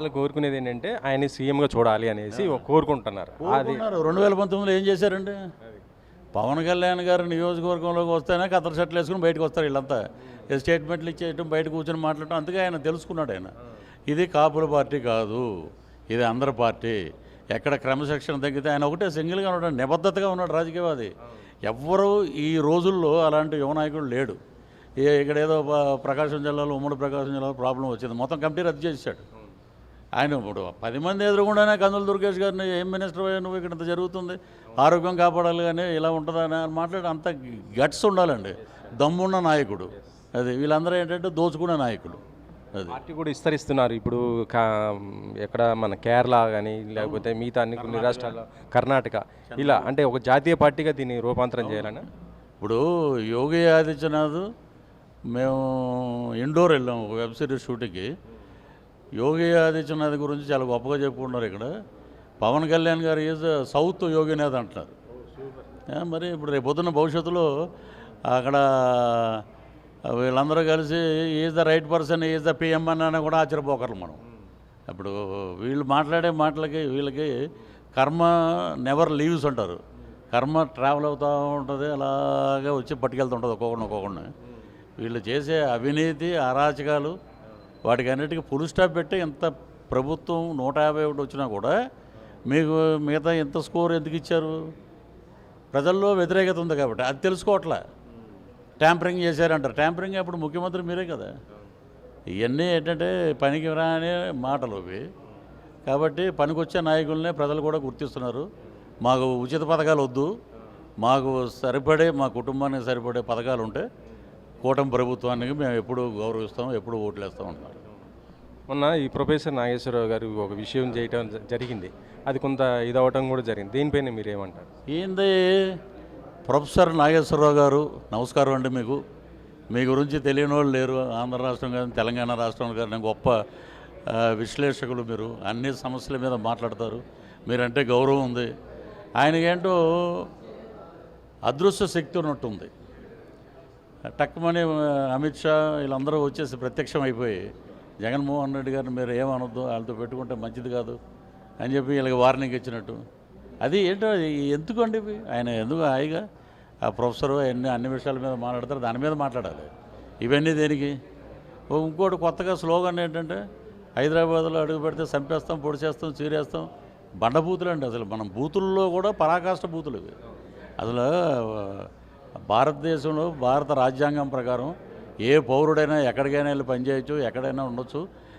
వాళ్ళు కోరుకునేది ఏంటంటే ఆయన్ని సీఎంగా చూడాలి అనేసి కోరుకుంటున్నారు. అది కోరుకున్నారు. 2019లో ఏం చేశారండి? పవన్ కళ్యాణ్ గారు నియోజకవర్గంలోకి వస్తేనే కత్తర్ షర్ట్లు వేసుకుని బయటకు వస్తారు వీళ్ళంతా. స్టేట్మెంట్లు ఇచ్చేయటం, బయట కూర్చొని మాట్లాడటం. అందుకే ఆయన తెలుసుకున్నాడు ఆయన. ఇది కాపుల పార్టీ కాదు, ఇది అందరి పార్టీ. ఎక్కడ క్రమశిక్షణ తగ్గితే ఆయన ఒకటే సింగిల్గా ఉన్నాడు, నిబద్ధతగా ఉన్నాడు రాజకీయవాది. ఎవ్వరూ ఈ రోజుల్లో అలాంటి యువ నాయకుడు లేడు. ఇక్కడ ఏదో ప్రకాశం జిల్లాలో, ఉమ్మడి ప్రకాశం జిల్లాలో ప్రాబ్లం వచ్చింది, మొత్తం కమిటీ రద్దు చేశాడు. ఆయన ఇప్పుడు 10 మంది ఎదురుగుండానే కందుల దుర్గేష్ గారిని ఏం మినిస్టర్ అయ్యా నువ్వు, ఇక్కడ ఇంత జరుగుతుంది, ఆరోగ్యం కాపాడాలి కానీ ఇలా ఉంటుందని మాట్లాడి అంత గట్స్ ఉండాలండి, దమ్మున్న నాయకుడు. అది వీళ్ళందరూ ఏంటంటే దోచుకునే నాయకులు. అది పార్టీ కూడా విస్తరిస్తున్నారు ఇప్పుడు. ఎక్కడ మన కేరళ కానీ లేకపోతే మిగతా అన్ని కొన్ని రాష్ట్రాల్లో, కర్ణాటక, ఇలా అంటే ఒక జాతీయ పార్టీగా దీన్ని రూపాంతరం చేయాలని. ఇప్పుడు యోగి ఆదిత్యనాథ్, మేము ఇండోర్ వెళ్ళాము ఒక వెబ్ సిరీస్ షూటింగ్కి. యోగి ఆదిత్యనాథ్ గురించి చాలా గొప్పగా చెప్పుకుంటున్నారు ఇక్కడ. పవన్ కళ్యాణ్ గారు ఈజ్ సౌత్ యోగినాథ్ అంటున్నారు. మరి ఇప్పుడు రేపు పొద్దున్న భవిష్యత్తులో అక్కడ వీళ్ళందరూ కలిసి is the right person, is the PM అని కూడా ఆశ్చర్యపోకర్లు మనం. ఇప్పుడు వీళ్ళు మాట్లాడే మాటలకి వీళ్ళకి కర్మ నెవర్ లీవ్స్ అంటారు. కర్మ ట్రావెల్ అవుతూ ఉంటుంది, అలాగే వచ్చి పట్టుకెళ్తుంటుంది ఒక్కొక్కడిని. వీళ్ళు చేసే అవినీతి, అరాచకాలు, వాటికి అన్నిటికీ ఫుల్ స్టాప్ పెట్టి ఇంత ప్రభుత్వం 151 వచ్చినా కూడా మీకు మిగతా ఇంత స్కోర్ ఎందుకు ఇచ్చారు? ప్రజల్లో వ్యతిరేకత ఉంది కాబట్టి. అది తెలుసుకోవట్లే. ట్యాంపరింగ్ చేశారంటారు. ట్యాంపరింగ్ అప్పుడు ముఖ్యమంత్రి మీరే కదా. ఇవన్నీ ఏంటంటే పనికి రాని మాటలు ఇవి. కాబట్టి పనికొచ్చే నాయకులనే ప్రజలు కూడా గుర్తిస్తున్నారు. మాకు ఉచిత పథకాలు వద్దు, మాకు సరిపడే, మా కుటుంబానికి సరిపడే పథకాలు ఉంటే కూటమి ప్రభుత్వానికి మేము ఎప్పుడు గౌరవిస్తాం, ఎప్పుడు ఓట్లు వేస్తాం అంటారు. మొన్న ఈ ప్రొఫెసర్ నాగేశ్వరరావు గారు ఒక విషయం చేయటం జరిగింది, అది కొంత ఇదవటం కూడా జరిగింది. దీనిపైన మీరేమంటారు? ఏంది ప్రొఫెసర్ నాగేశ్వరరావు గారు, నమస్కారం అండి. మీకు మీ గురించి తెలియని వాళ్ళు లేరు. ఆంధ్ర రాష్ట్రం కానీ తెలంగాణ రాష్ట్రం కానీ గొప్ప విశ్లేషకులు మీరు. అన్ని సమస్యల మీద మాట్లాడతారు. మీరంటే గౌరవం ఉంది. ఆయనకేంటో అదృశ్య శక్తి ఉన్నట్టుంది. టక్మని అమిత్ షా వీళ్ళందరూ వచ్చేసి ప్రత్యక్షం అయిపోయి జగన్మోహన్ రెడ్డి గారిని మీరు ఏమనొద్దు, వాళ్ళతో పెట్టుకుంటే మంచిది కాదు అని చెప్పి వీళ్ళకి వార్నింగ్ ఇచ్చినట్టు. అది ఏంటో ఎందుకండి ఇవి? ఆయన ఎందుకు హాయిగా ఆ ప్రొఫెసర్ అన్ని విషయాల మీద మాట్లాడతారు, దాని మీద మాట్లాడాలి. ఇవన్నీ దేనికి? ఇంకోటి కొత్తగా స్లోగన్ ఏంటంటే హైదరాబాద్లో అడుగు పెడితే చంపేస్తాం, పొడి చేస్తాం, చీరేస్తాం. బండబూతులు అండి. అసలు మనం బూతుల్లో కూడా పరాకాష్ట బూతులు ఇవి. అసలు భారతదేశంలో భారత రాజ్యాంగం ప్రకారం ఏ పౌరుడైనా ఎక్కడికైనా వెళ్ళి పనిచేయచ్చు, ఎక్కడైనా ఉండొచ్చు.